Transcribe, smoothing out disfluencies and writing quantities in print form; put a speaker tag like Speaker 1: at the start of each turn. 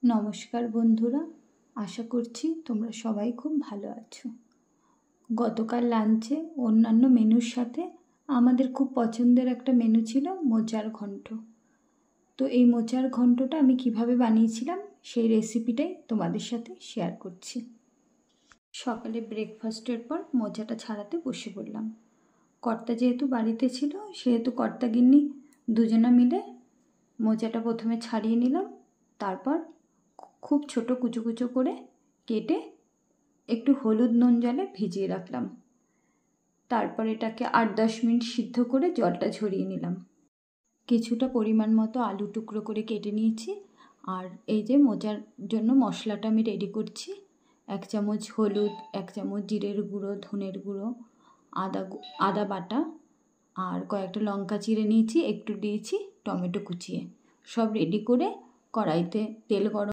Speaker 1: নমস্কার বন্ধুরা, আশা করছি তোমরা সবাই খুব ভালো আছো। গতকাল লাঞ্চে অন্যান্য মেনুর সাথে আমাদের খুব পছন্দের একটা মেনু ছিল মোচার ঘন্ট। তো এই মোচার ঘন্টটা আমি কিভাবে বানিয়েছিলাম সেই রেসিপিটাই তোমাদের সাথে শেয়ার করছি। সকালে ব্রেকফাস্টের পর মোচাটা ছাড়াতে বসে পড়লাম। কর্তা যেহেতু বাড়িতে ছিল সেহেতু কর্তা গিন্নি দুজনা মিলে মোচাটা প্রথমে ছাড়িয়ে নিলাম, তারপর খুব ছোট কুচো কুচো করে কেটে একটু হলুদ নুন জলে ভিজিয়ে রাখলাম। তারপর এটাকে 8-10 মিনিট সিদ্ধ করে জলটা ঝরিয়ে নিলাম। কিছুটা পরিমাণ মতো আলু টুকরো করে কেটে নিয়েছি। আর এই যে মোচার জন্য মশলাটা আমি রেডি করছি। 1 চামচ হলুদ, 1 চামচ জিরের গুঁড়ো, ধনের গুঁড়ো, আদা বাটা আর কয়েকটা লঙ্কা চিড়ে নিয়েছি, একটু দিয়েছি টমেটো কুচিয়ে। সব রেডি করে কড়াইতে তেল গরম